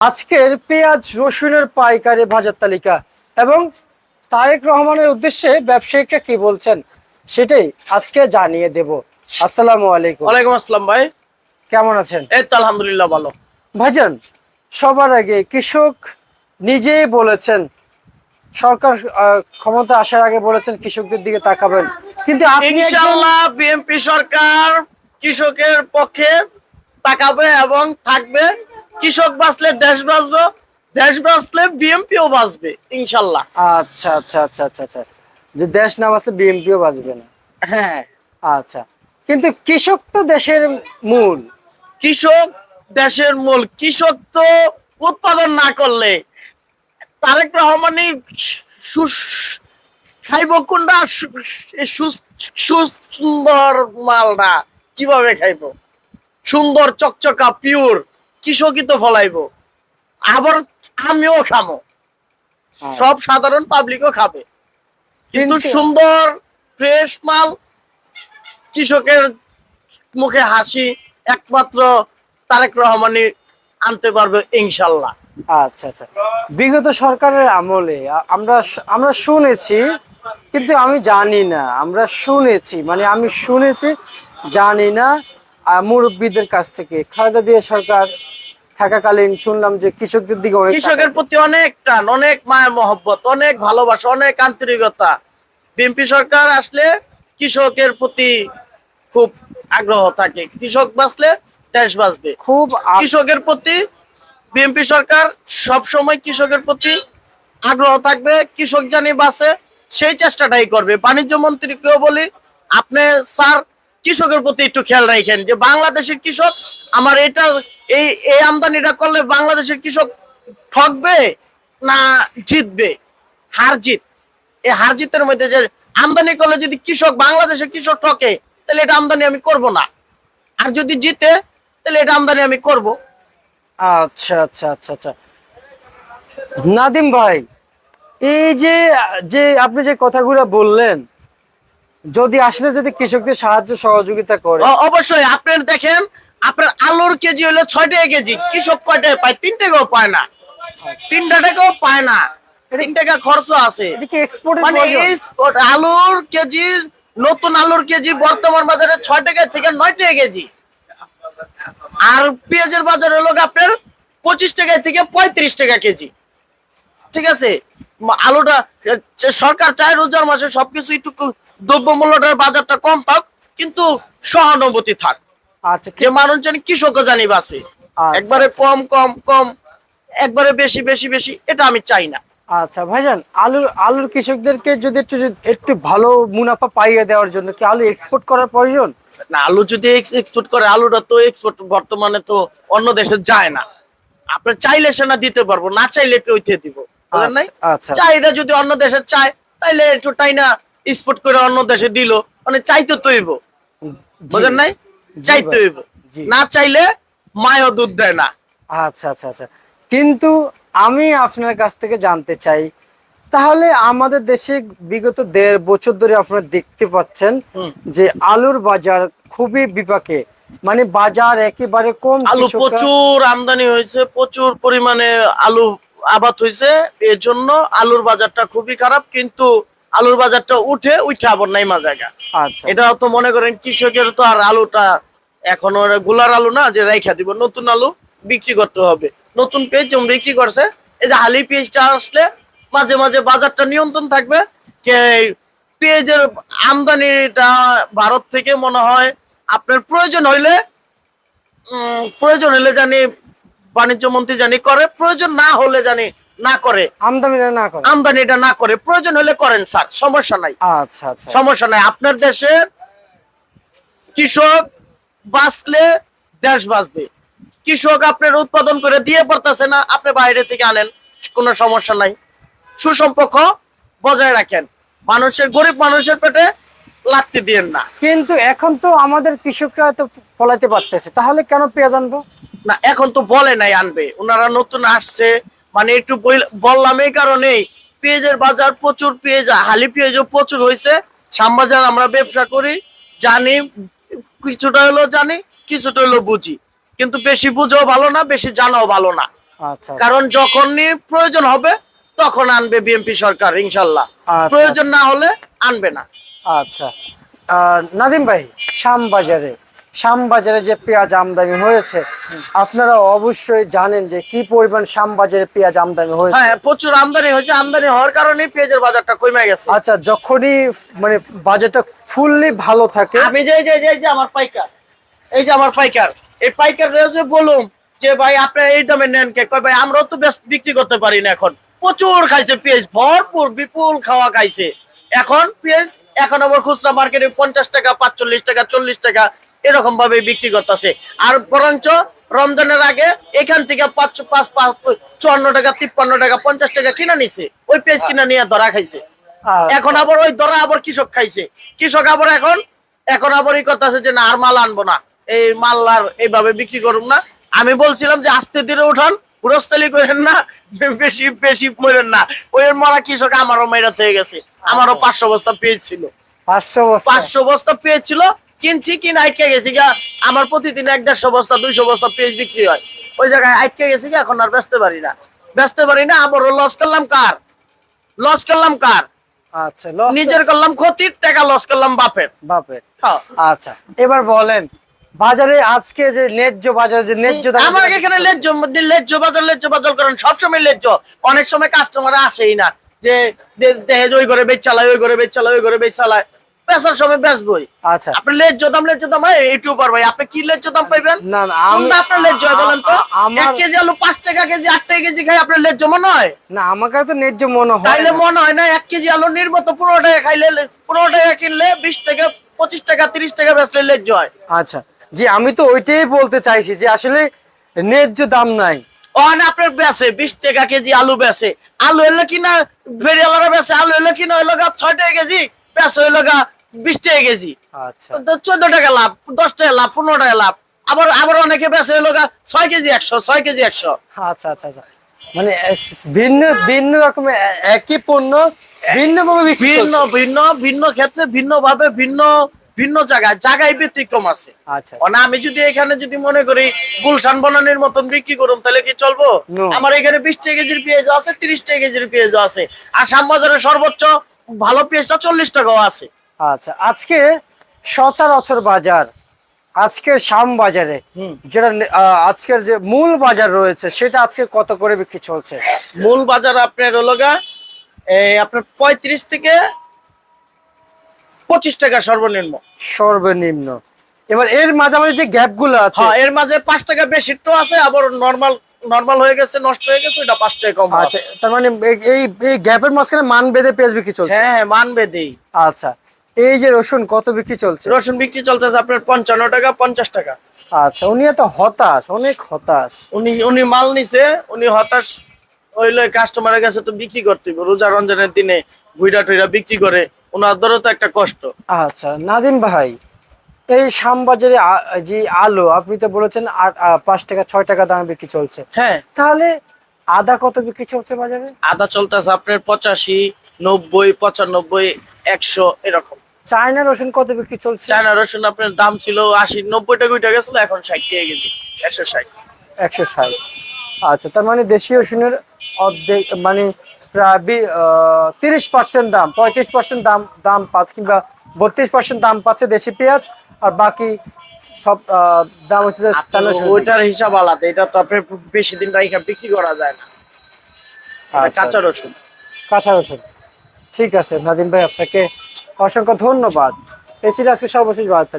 আজকের পেঁয়াজ রসুনের পাইকারি বাজার তালিকা এবং তারেক রহমানের উদ্দেশ্যে ব্যবসায়িকরা কি বলছেন সেটাই আজকে জানিয়ে দেব। আসসালামু আলাইকুম। ওয়ালাইকুম আসসালাম ভাই, কেমন আছেন? এই তো আলহামদুলিল্লাহ ভালো। ভাইজান, সবার আগে কৃষক নিজেই বলেছেন, সরকার ক্ষমতা আসার আগে বলেছেন কৃষকদের দিকে তাকাবেন, কিন্তু আপনি ইনশাআল্লাহ বিএনপি সরকার কৃষকের পক্ষে তাকাবে এবং থাকবে। কৃষক বাঁচলে দেশ বাঁচবে, দেশ বাঁচলে বিএনপিও বাঁচবে ইনশাআল্লাহ। আচ্ছা আচ্ছা আচ্ছা আচ্ছা আচ্ছা, যে দেশ না বাঁচলে বিএনপিও বাঁচবে না। হ্যাঁ, আচ্ছা, কিন্তু কৃষক তো দেশের মূল। কৃষক দেশের মূল। কৃষক তো উৎপাদন না করলে তারেক রহমানই খাইব কোনটা? সুন্দর মালটা কিভাবে খাইব? সুন্দর চকচকা পিওর কৃষকই তো ফলাইবো। আবার আমিও খামো, সব সাধারণ পাবলিকও খাবে, কিন্তু সুন্দর ফ্রেশ মাল কৃষকের মুখে হাসি একমাত্র তারেক রহমানই আনতে পারবে ইনশাল্লাহ। আচ্ছা আচ্ছা, বিগত সরকারের আমলে আমরা আমরা শুনেছি, কিন্তু আমি জানি না, আমরা শুনেছি মানে আমি শুনেছি, জানি না, মুরব্বীদের কাছ থেকে খালেদা জিয়া সরকার থাকাকালীন শুনলাম যে কৃষকদের দিকে অনেক কৃষকের প্রতি অনেক টান, অনেক মায়া মহব্বত, অনেক ভালোবাসা, অনেক আন্তরিকতা। বিএনপি সরকার আসলে কৃষকের প্রতি খুব আগ্রহ থাকে। কৃষক বাঁচলে দেশ বাঁচবে। খুব কৃষকের প্রতি বিএনপি সরকার সব সময় কৃষকের প্রতি আগ্রহ থাকবে। কৃষক জানি বাঁচে সেই চেষ্টাটাই করবে। বাণিজ্য মন্ত্রীকেও বলি, আপনি স্যার কৃষকের প্রতি একটু খেয়াল রাখেন যে বাংলাদেশের কৃষক আমার এটা এই এই আমদানিটা করলে বাংলাদেশের কৃষক ঠকবে না জিতবে? হার জিত, এই হার জিতের মধ্যে যে আমদানি করলে যদি কৃষক বাংলাদেশের কৃষক ঠকে তাহলে এটা আমদানি আমি করব না, আর যদি জিতে তাহলে এটা আমদানি আমি করব। আচ্ছা আচ্ছা আচ্ছা আচ্ছা, নাদিম ভাই, এই যে যে আপনি যে কথাগুলো বললেন, যদি আসলে যদি কৃষকদের সাহায্য সহযোগিতা করে, অবশ্যই। আপনার দেখেন, আপনার আলুর কেজি হলো 6 টাকা কেজি, কৃষক কয় টাকা পায়? 3 টাকাও পায় না, 3 টাকাও পায় না, 3 টাকা খরচ আছে। এদিকে এক্সপোর্টের মানে আলুর কেজি, নতুন আলুর কেজি বর্তমান বাজারে 6 টাকা থেকে 9 টাকা কেজি। আর পেঁয়াজের বাজার হলো আপনার 25 টাকা থেকে 35 টাকা কেজি। ঠিক আছে, আলুটা সরকার চায় রোজার মাসে সবকিছু একটু দ্রব্যমূল্যটার বাজারটা কম থাক, কিন্তু সহানুভূতি থাক, আচ্ছা, যে মানুষ জানি কৃষকও জানি বাঁচে। আচ্ছা, একবারে আচ্ছা। কম কম কম, একবারে বেশি বেশি বেশি, এটা আমি চাই না। আচ্ছা ভাইজান, আলুর কৃষকদেরকে যদি একটু একটু ভালো মুনাফা পাইয়ে দেওয়ার জন্য কি আলু এক্সপোর্ট করার প্রয়োজন? না, আলু যদি এক্সপোর্ট করে, আলুটা তো এক্সপোর্ট বর্তমানে তো অন্য দেশে যায় না। আপনি চাইলে সেনা দিতে পারবো, না চাইলে কেউ দিব, বুঝলেন নাই? আচ্ছা, চাহিদা যদি অন্য দেশে চায় তাইলে একটু টাই না এক্সপোর্ট করে অন্য দেশে দিল, মানে চাইতে তো হইব, বুঝলেন নাই? চাইতে হইব, না চাইলে মায়ও দুধ দেয় না। আচ্ছা আচ্ছা আচ্ছা, কিন্তু আমি আপনার কাছ থেকে জানতে চাই, তাহলে আমাদের দেশে বিগত 1.5 বছর ধরে আপনারা দেখতে পাচ্ছেন যে আলুর বাজার খুবই বিপাকে, মানে বাজার একেবারে কম, আলু প্রচুর আমদানি হয়েছে, প্রচুর পরিমাণে আলু আবাদ হয়েছে, এর জন্য আলুর বাজারটা খুবই খারাপ। কিন্তু আলুর বাজারটা উঠে আবার নাইমা জায়গা। আচ্ছা, এটা তো মনে করেন কৃষকের তো আর আলুটা এখন গোলার আলু না যে রাইখা দিব, নতুন আলু বিক্রি করতে হবে। নতুন পেঁয়াজ যেমন বিক্রি করছে, এই যে হালি পেঁয়াজটা আসলে মাঝে মাঝে বাজারটা নিয়ন্ত্রণ থাকবে। পেঁয়াজের আমদানিটা ভারত থেকে মনে হয় আপনার প্রয়োজন হইলে জানি বাণিজ্য মন্ত্রী জানি করে, প্রয়োজন না হলে জানি না করে, আমদানিটা না করে। প্রয়োজন হলে করেন স্যার, সমস্যা নাই। আচ্ছা আচ্ছা, সমস্যা নাই। আপনার দেশে কৃষক বাঁচলে দেশ বাঁচবে। কৃষক আপনার উৎপাদন করে দিয়ে পারতেছে না, আপনি বাইরে থেকে আনেন, কোনো সমস্যা নাই। সুসম্পর্ক বজায় রাখেন, মানুষের গরিব মানুষের পেটে লাথি দিয়েন না। কিন্তু এখন তো আমাদের কৃষকরা তো ফলাইতে পারতেছে, তাহলে কেন পেঁয়াজ আনবো না? এখন তো বলে নাই আনবে, ওনারা নতুন আসছে, মানে একটু বললাম এই কারণেই। পেঁয়াজের বাজার প্রচুর, পেঁয়াজ হালি পেঁয়াজও প্রচুর হয়েছে। শ্যামবাজার আমরা ব্যবসা করি, জানি, কিছুটা হলো জানি, কিছুটা হলো বুঝি, কিন্তু বেশি বুঝাও ভালো না, বেশি জানাও ভালো না। আচ্ছা কারণ যখনই প্রয়োজন হবে তখন আনবে বিএনপি সরকার ইনশাল্লাহ, আচ্ছা, প্রয়োজন না হলে আনবে না। আচ্ছা নাদিম ভাই, শ্যামবাজারে যে পেঁয়াজ আমদানি হয়েছে, আপনারা অবশ্যই জানেন যে কি পরিমাণ শ্যামবাজারে পেঁয়াজ আমদানি হয়েছে। হ্যাঁ, প্রচুর আমদানি হয়েছে, আমদানি হওয়ার কারণে পেঁয়াজের বাজারটা কমে গেছে। আচ্ছা, যখনই মানে বাজারটা ফুললি ভালো থাকে, আমি যে আমার পাইকার, এই যে আমার পাইকার, এই পাইকার যে বলুম যে ভাই আপনি এই দামে নেন কে, কয় ভাই আমরাও তো বেশ বিক্রি করতে পারি না, এখন প্রচুর খাইছে পেঁয়াজ, ভরপুর বিপুল খাওয়া খাইছে। এখন পেঁয়াজ এখন আবার খুচরা মার্কেটে 50 টাকা, 45 টাকা, 40 টাকা এরকম ভাবে বিক্রি করতেছে। আর বরঞ্চ রমজানের আগে এখান থেকে 54 টাকা, 53 টাকা, 50 টাকা কিনা নিছে, ওই পেঁয়াজ কিনা নিয়ে ধরা খাইছে। এখন আবার ওই ধরা আবার কৃষক খাইছে, কৃষক আবার এখন আবার এই কথা আছে যে না আর মাল আনবো না, এই মাল আর এইভাবে বিক্রি করুন না। আমি বলছিলাম যে আস্তে ধীরে উঠান, হুরস্তালি করেন না, বেশি বেশি মরেন না। ওই মরা কৃষক আমারও মেরাত হয়ে গেছে, আমারও 500 বস্তা পেয়েছিল, 500 বস্তা পেয়েছিল, কিনছি কিনা আটকে গেছি গা। আমার প্রতিদিন 1-150 বস্তা 200 বস্তা পেঁয়াজ বিক্রি হয়, ওই জায়গায় আটকে গেছি গা, এখন আর বেচতে পারি না। আবারও লস করলাম কার? আচ্ছা, নিজের করলাম ক্ষতির, টাকা লস করলাম বাপের। হ্যাঁ। আচ্ছা, এবার বলেন বাজারে আজকে যে ন্যায্য দাম, আমার এখানে ন্যায্য বাজার করেন, সবসময় ন্যায্য। অনেক সময় কাস্টমার আসেই না, যে দেহে ওই ঘরে বেচ চালায়, ওই ঘরে বেচ চালায়, বেচার সময় বেচবই। আচ্ছা, আপনি ন্যায্য দাম ইউটিউবার ভাই, আপনি কি ন্যায্য দাম পাইবেন? না কোনটা আপনার ন্যায্য হয় বলেন তো? 1 কেজি আলু 5 টাকা কেজি, 8 টাকা কেজি খাই আপনার ন্যায্য মনে হয়? না, আমার কাছে তো ন্যায্য মনে হয় খাইলে মনে হয় না। 1 কেজি আলু নির্গত 15 টাকা খাইলে, 15 টাকা কিনলে 20 টাকা, 25 টাকা, 30 টাকা বেচলে ন্যায্য হয়। আচ্ছা জি, আমি তো ওইটাই বলতে চাইছি যে আসলে ন্যায্য দাম নাই। আপনার বেচে 20 টাকা কেজি আলু বেচে, আলু হইলো কিনা ফেরিওয়ালারা বেচে, আলু হইলো কিনা হইলো 6 টাকা কেজি, বেচে হইলো 20 টাকা কেজি। আচ্ছা, তো 14 টাকা লাভ, 10 টাকা লাভ, 15 টাকা লাভ। আবার অনেকে বেচে হইলো 6 কেজি 100। আচ্ছা, আচ্ছা, আচ্ছা, মানে ভিন্ন ভিন্ন রকমের একই পণ্য ভিন্নভাবে বিক্রি চলছে। ভিন্ন ক্ষেত্রে ভিন্নভাবে ভিন্ন জায়গায় ব্যতিক্রম আছে। আচ্ছা, মানে আমি যদি এখানে যদি মনে করি গুলশান বনানীর মতন বিক্রি করুন, তাহলে কি চলবো? No. আমার এখানে 20 টাকা কেজির পেঁয়াজ আছে, 30 টাকা কেজির পেঁয়াজ আছে, আর শ্যামবাজারে সর্বোচ্চ ভালো পেঁয়াজটা 40 টাকাও আছে। আচ্ছা, আজকে সচরাচর বাজার, আজকে শ্যামবাজারে যেটা আজকের যে মূল বাজার রয়েছে, সেটা আজকে কত করে বিক্রি চলছে? মূল বাজার আপনার হলো আপনার 35 থেকে 25 টাকা সর্বনিম্ন। এবার এর মাঝামাঝি যে গ্যাপ গুলো আছে, হ্যাঁ, এর মাঝে 5 টাকা বেশি তো আছে, আবার নরমাল হয়ে গেছে, নষ্ট হয়ে গেছে, ওটা 5 টাকা কম আছে। আচ্ছা, তার মানে এই গ্যাপের মাঝখানে মান বেঁধে পেঁয়াজ বিক্রি চলছে। হ্যাঁ, মানবে দেই। আচ্ছা, এই যে রসুন কত বিক্রি চলছে? রসুন বিক্রি চলতেছে আপনার 55 টাকা, 50 টাকা। আচ্ছা, উনি এত হতাশ, অনেক হতাশ। উনি মাল নিছে, উনি হতাশ হইলে কাস্টমারের কাছে তো বিক্রি করতে হবে, রোজা রমজানের দিনে ভুইরা টুইরা বিক্রি করে, ওনার ধরো তো একটা কষ্ট। আচ্ছা নাদিম ভাই, এই শ্যামবাজারে যে আলু আপনি তো বলেছেন 5 টাকা 6 টাকা দামে বিক্রি চলছে, হ্যাঁ, তাহলে আদা কত বিক্রি চলছে বাজারে? আদা চলতেছে আপনার 85, 90, 95, 100 এরকম। চায়না রসুন কত বিক্রি চলছে? চায়না রসুন আপনার দাম ছিল 80, 90 টাকা উঠে গেছিল, এখন 60 টাকা কেজি, 160। 160। আচ্ছা, তার মানে দেশীয় রসুনের অর্ধেক, মানে প্রায় 30% দাম, 35% দাম পাচ্ছে, কিংবা 32% দাম পাচ্ছে দেশি পেঁয়াজ, আর বাকি সব দাম হচ্ছে চায়না রসুন। ওইটার হিসাব আলাদা, এটা তো আপনার বেশি দিন রাইখা বিক্রি করা যায় না। আচ্ছা, কাঁচা রসুন। কাঁচা রসুন। ঠিক আছে নাদিম ভাই, আপনাকে অসংখ্য ধন্যবাদ। এই ছিল আজকে সর্বশেষ বার্তা।